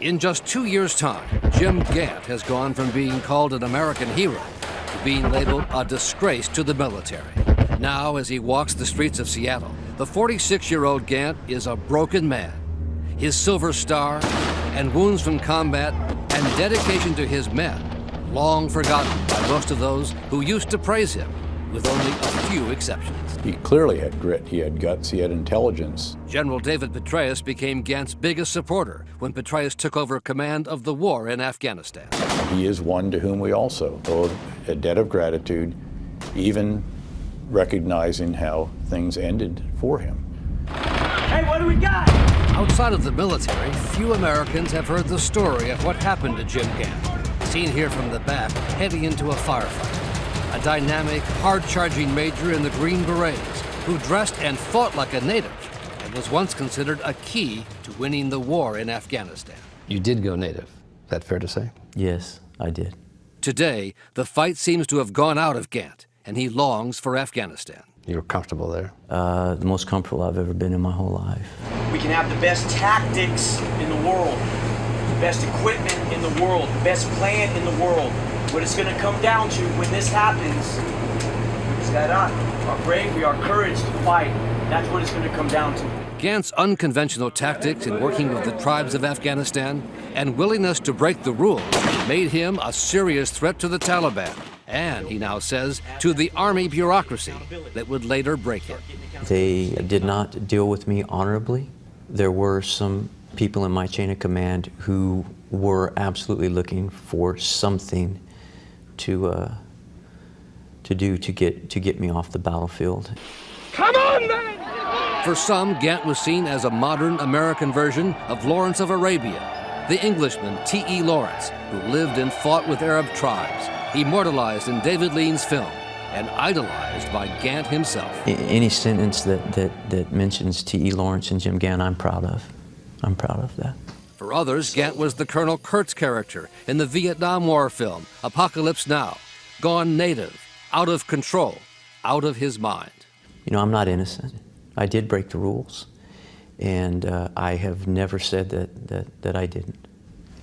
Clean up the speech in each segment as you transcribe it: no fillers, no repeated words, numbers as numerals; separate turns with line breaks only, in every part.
In just 2 years' time, Jim Gant has gone from being called an American hero to being labeled a disgrace to the military. Now, as he walks the streets of Seattle, the 46-year-old Gant is a broken man. His silver star and wounds from combat and dedication to his men, long forgotten by most of those who used to praise him, with only a few exceptions.
He clearly had grit, he had guts, he had intelligence.
General David Petraeus became Gant's biggest supporter when Petraeus took over command of the war in Afghanistan.
He is one to whom we also owe a debt of gratitude, even recognizing how things ended for him.
Hey, what do we got?
Outside of the military, few Americans have heard the story of what happened to Jim Gant, seen here from the back, heading into a firefight. A dynamic, hard-charging major in the Green Berets who dressed and fought like a native and was once considered a key to winning the war in Afghanistan.
You did go native. Is that fair to say?
Yes, I did.
Today, the fight seems to have gone out of Gant, and he longs for Afghanistan.
You were comfortable there?
The most comfortable I've ever been in my whole life.
We can have the best tactics in the world, the best equipment in the world, the best plan in the world. What it's going to come down to when this happens is that our bravery, our courage to fight. That's what it's going to come down to.
Gant's unconventional tactics in working with the tribes of Afghanistan and willingness to break the rules made him a serious threat to the Taliban, and, he now says, to the army bureaucracy that would later break him.
They did not deal with me honorably. There were some people in my chain of command who were absolutely looking for something to do to get me off the battlefield.
Come on, man!
For some, Gant was seen as a modern American version of Lawrence of Arabia, the Englishman T.E. Lawrence, who lived and fought with Arab tribes, immortalized in David Lean's film, and idolized by Gant himself.
Any sentence that mentions T.E. Lawrence and Jim Gant, I'm proud of. I'm proud of that.
For others, Gant was the Colonel Kurtz character in the Vietnam War film, Apocalypse Now, gone native, out of control, out of his mind.
You know, I'm not innocent. I did break the rules, and I have never said that I didn't.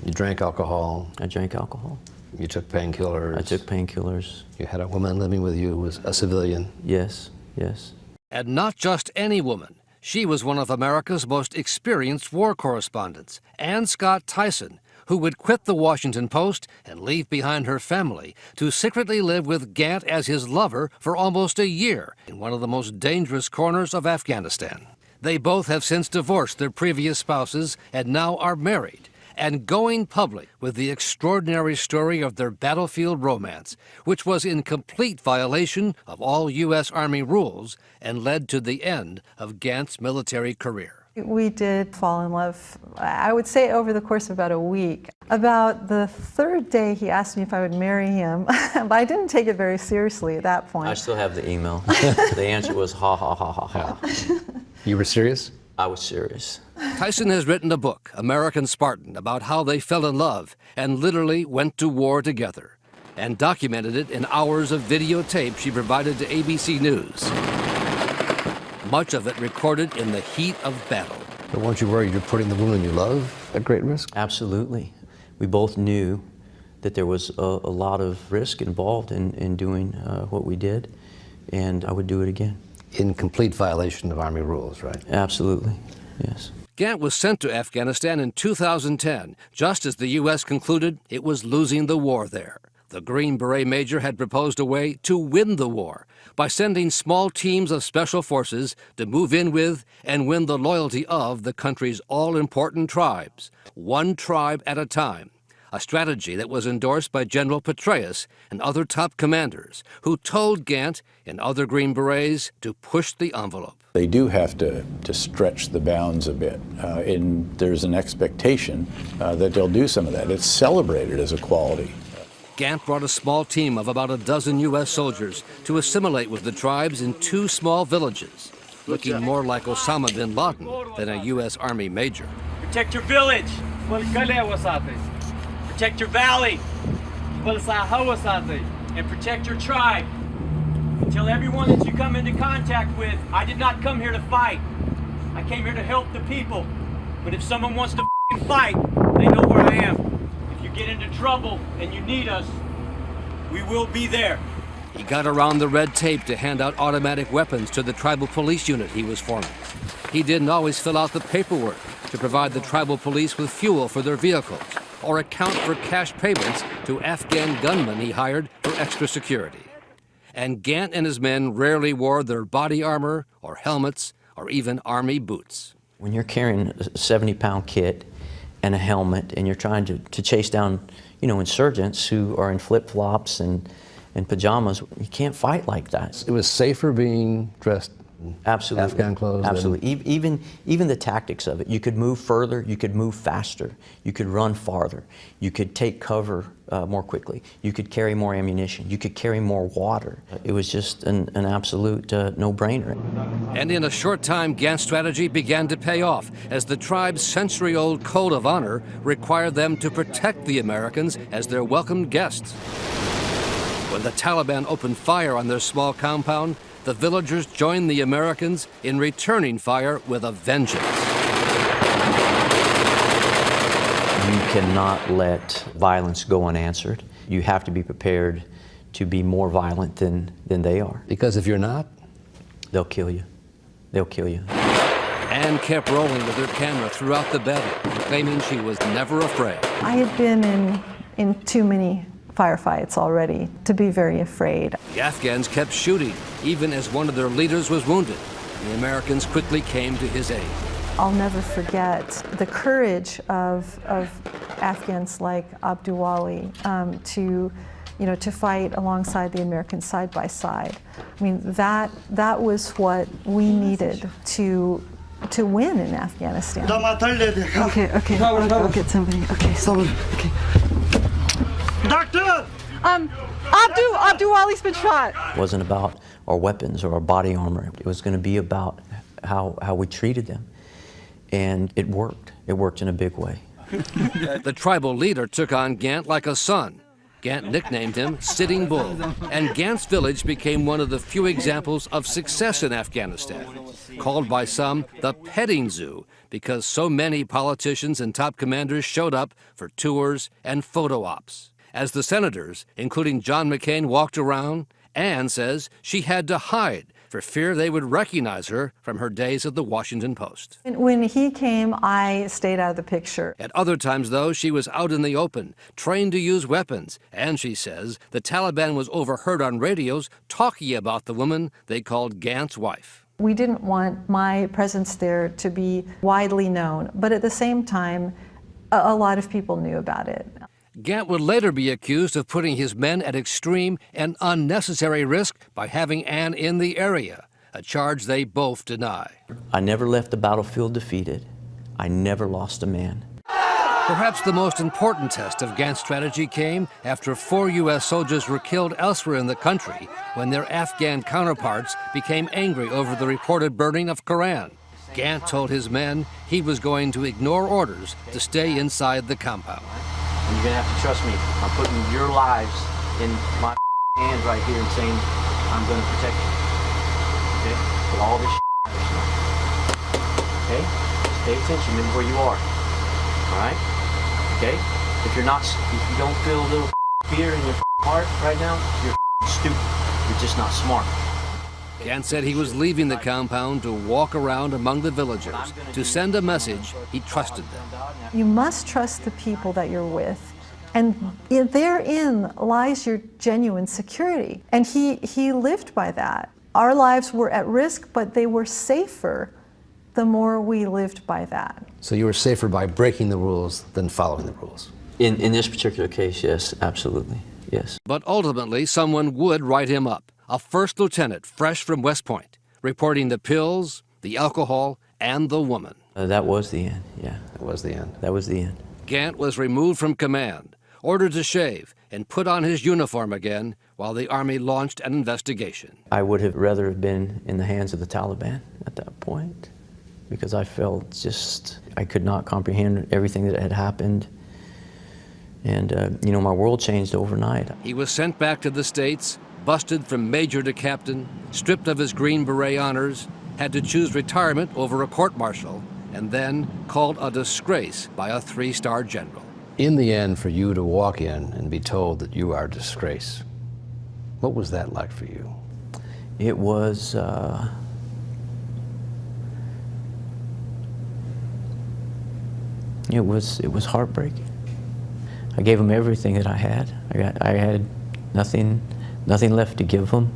You drank alcohol.
I drank alcohol.
You took painkillers.
I took painkillers.
You had a woman living with you who was a civilian.
Yes, yes.
And not just any woman. She was one of America's most experienced war correspondents, Ann Scott Tyson, who would quit the Washington Post and leave behind her family to secretly live with Gant as his lover for almost a year in one of the most dangerous corners of Afghanistan. They both have since divorced their previous spouses and now are married, and going public with the extraordinary story of their battlefield romance, which was in complete violation of all U.S. Army rules and led to the end of Gant's military career.
We did fall in love, I would say, over the course of about a week. About the third day, he asked me if I would marry him, but I didn't take it very seriously at that point.
I still have the email. The answer was ha, ha, ha, ha, ha.
You were serious?
I was serious.
Tyson has written a book, American Spartan, about how they fell in love and literally went to war together, and documented it in hours of videotape she provided to ABC News. Much of it recorded in the heat of battle.
But weren't you worried you're putting the woman you love at great risk?
Absolutely. We both knew that there was a lot of risk involved in doing what we did, and I would do it again.
In complete violation of Army rules, right?
Absolutely, yes.
Gant was sent to Afghanistan in 2010, just as the U.S. concluded it was losing the war there. The Green Beret major had proposed a way to win the war by sending small teams of special forces to move in with and win the loyalty of the country's all-important tribes, one tribe at a time, a strategy that was endorsed by General Petraeus and other top commanders who told Gant and other Green Berets to push the envelope.
They do have to stretch the bounds a bit, and there's an expectation that they'll do some of that. It's celebrated as a quality.
Gant brought a small team of about a dozen U.S. soldiers to assimilate with the tribes in 2 small villages, looking more like Osama bin Laden than a U.S. Army major.
Protect your village. Protect your valley. And protect your tribe. Tell everyone that you come into contact with, I did not come here to fight. I came here to help the people. But if someone wants to fight, they know know where I am. If you get into trouble and you need us, we will be there.
He got around the red tape to hand out automatic weapons to the tribal police unit he was forming. He didn't always fill out the paperwork to provide the tribal police with fuel for their vehicles or account for cash payments to Afghan gunmen he hired for extra security. And Gant and his men rarely wore their body armor or helmets or even army boots.
When you're carrying a 70-pound kit and a helmet and you're trying to chase down, insurgents who are in flip-flops and pajamas, you can't fight like that.
It was safer being dressed in
Absolutely.
Afghan clothes.
Absolutely. Even the tactics of it. You could move further, you could move faster, you could run farther, you could take cover more quickly, you could carry more ammunition, you could carry more water. It was just an absolute no-brainer.
And in a short time, Gant's strategy began to pay off as the tribe's century-old code of honor required them to protect the Americans as their welcomed guests. When the Taliban opened fire on their small compound, the villagers joined the Americans in returning fire with a vengeance.
You cannot let violence go unanswered. You have to be prepared to be more violent than they are.
Because if you're not,
they'll kill you. They'll kill you.
Anne kept rolling with her camera throughout the battle, claiming she was never afraid.
I had been in too many firefights already to be very afraid.
The Afghans kept shooting, even as one of their leaders was wounded. The Americans quickly came to his aid.
I'll never forget the courage of Afghans like Abduwali to fight alongside the Americans side by side. I mean, that was what we needed to win in Afghanistan. Okay, I'll get somebody. Okay, okay.
Doctor!
Abduwali's been shot.
It wasn't about our weapons or our body armor. It was going to be about how we treated them. And it worked. It worked in a big way.
The tribal leader took on Gant like a son. Gant nicknamed him Sitting Bull, and Gant's village became one of the few examples of success in Afghanistan, called by some the petting zoo because so many politicians and top commanders showed up for tours and photo ops. As the senators, including John McCain, walked around, Anne says she had to hide for fear they would recognize her from her days at the Washington Post.
When he came, I stayed out of the picture.
At other times, though, she was out in the open, trained to use weapons, and she says the Taliban was overheard on radios talking about the woman they called Gant's wife.
We didn't want my presence there to be widely known, but at the same time, a lot of people knew about it.
Gant would later be accused of putting his men at extreme and unnecessary risk by having Anne in the area, a charge they both deny.
I never left the battlefield defeated. I never lost a man.
Perhaps the most important test of Gant's strategy came after 4 U.S. soldiers were killed elsewhere in the country when their Afghan counterparts became angry over the reported burning of Koran. Gant told his men he was going to ignore orders to stay inside the compound.
And you're going to have to trust me. I'm putting your lives in my hands right here and saying, I'm going to protect you. Okay? Put all this okay? Just pay attention. Remember where you are. All right? Okay? If you don't feel a little fear in your heart right now, you're stupid. You're just not smart.
Gant said he was leaving the compound to walk around among the villagers to send a message he trusted them.
You must trust the people that you're with, and therein lies your genuine security. And he lived by that. Our lives were at risk, but they were safer the more we lived by that.
so you were safer by breaking the rules than following the rules.
In this particular case, yes, absolutely, yes.
But ultimately, someone would write him up, a first lieutenant fresh from West Point, reporting the pills, the alcohol, and the woman.
That was the end, yeah.
That was the end.
That was the end.
Gant was removed from command, ordered to shave, and put on his uniform again while the Army launched an investigation.
I would have rather have been in the hands of the Taliban at that point because I felt just, I could not comprehend everything that had happened. And, my world changed overnight.
He was sent back to the States, busted from major to captain, stripped of his Green Beret honors, had to choose retirement over a court-martial, and then called a disgrace by a 3-star general.
In the end, for you to walk in and be told that you are a disgrace, what was that like for you?
It was, it was heartbreaking. I gave them everything that I had. I had nothing left to give them.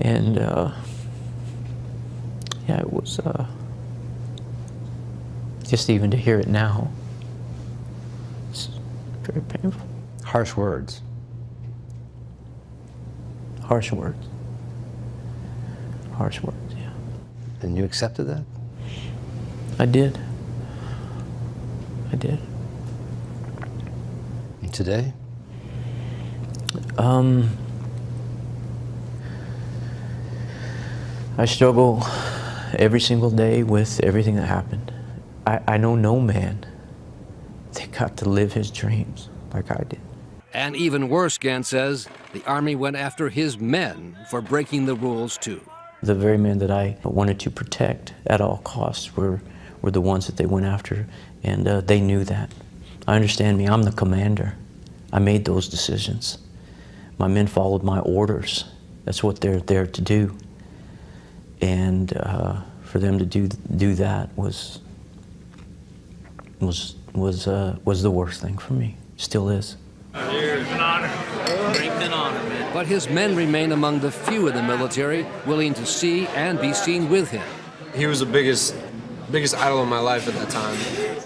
And yeah, it was just even to hear it now, it's very painful.
Harsh words.
Harsh words. Harsh words, yeah.
And you accepted that?
I did. I did.
And today?
I struggle every single day with everything that happened. I know no man that got to live his dreams like I did.
And even worse, Gant says, the Army went after his men for breaking the rules too.
The very men that I wanted to protect at all costs were the ones that they went after, and they knew that. I understand me, I'm the commander. I made those decisions. My men followed my orders. That's what they're there to do. And for them to do that was the worst thing for me. Still is.
It's an honor. Strength and honor, man.
But his men remain among the few in the military willing to see and be seen with him.
He was the biggest idol in my life at that time.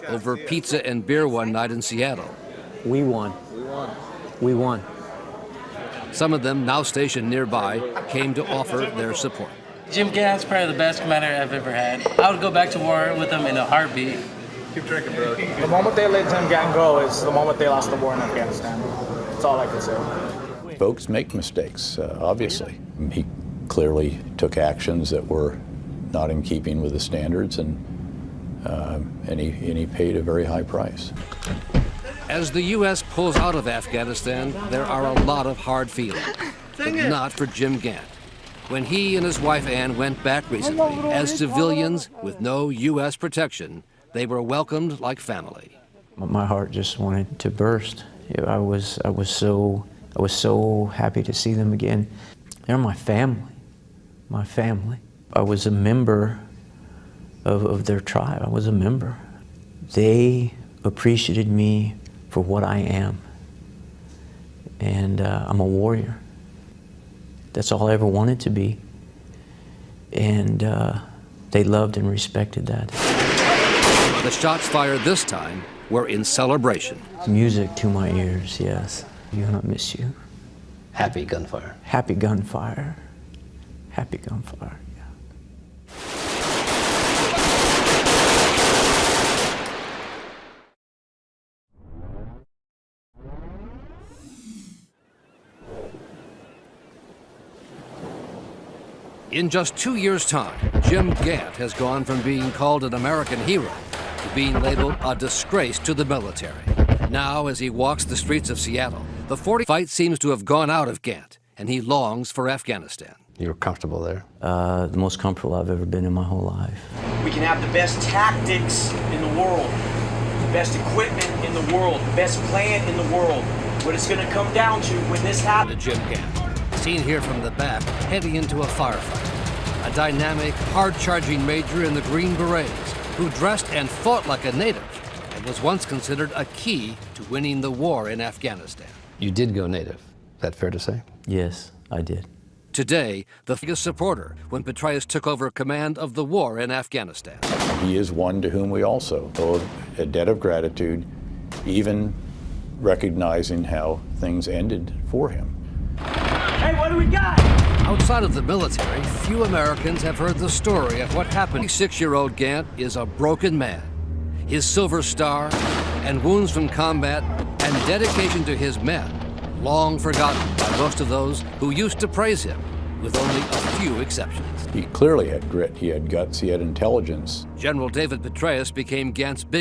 Over pizza and beer one night in Seattle.
We won. We won.
Some of them, now stationed nearby, came to offer their support.
Jim Gant's probably the best commander I've ever had. I would go back to war with him in a heartbeat.
Keep drinking, bro.
The moment they let Jim Gant go is the moment they lost the war in Afghanistan. That's all I can say.
Folks make mistakes, obviously. He clearly took actions that were not in keeping with the standards, and he paid a very high price.
As the U.S. pulls out of Afghanistan, there are a lot of hard feelings, but not for Jim Gant. When he and his wife Ann went back recently, as civilians with no U.S. protection, they were welcomed like family.
My heart just wanted to burst. I was so happy to see them again. They're my family, my family. I was a member of their tribe. I was a member. They appreciated me for what I am, and I'm a warrior. That's all I ever wanted to be, and they loved and respected that.
The shots fired this time were in celebration.
Music to my ears, yes. You and I miss you.
Happy gunfire.
Happy gunfire. Happy gunfire, yeah.
In just 2 years' time, Jim Gant has gone from being called an American hero to being labeled a disgrace to the military. Now, as he walks the streets of Seattle, the 40 fight seems to have gone out of Gant, and he longs for Afghanistan.
You were comfortable there?
The most comfortable I've ever been in my whole life.
We can have the best tactics in the world, the best equipment in the world, the best plan in the world. What it's going to come down to when this
To
happens.
Jim Gant, seen here from the back, heading into a firefight. A dynamic, hard-charging major in the Green Berets, who dressed and fought like a native, and was once considered a key to winning the war in Afghanistan.
You did go native. Is that fair to say?
Yes, I did.
Today, the biggest supporter when Petraeus took over command of the war in Afghanistan.
He is one to whom we also owe a debt of gratitude, even recognizing how things ended for him.
Hey, what do we got?
Outside of the military, few Americans have heard the story of what happened. 26-year-old Gant is a broken man. His silver star and wounds from combat and dedication to his men, long forgotten by most of those who used to praise him, with only a few exceptions.
He clearly had grit, he had guts, he had intelligence.
General David Petraeus became Gant's big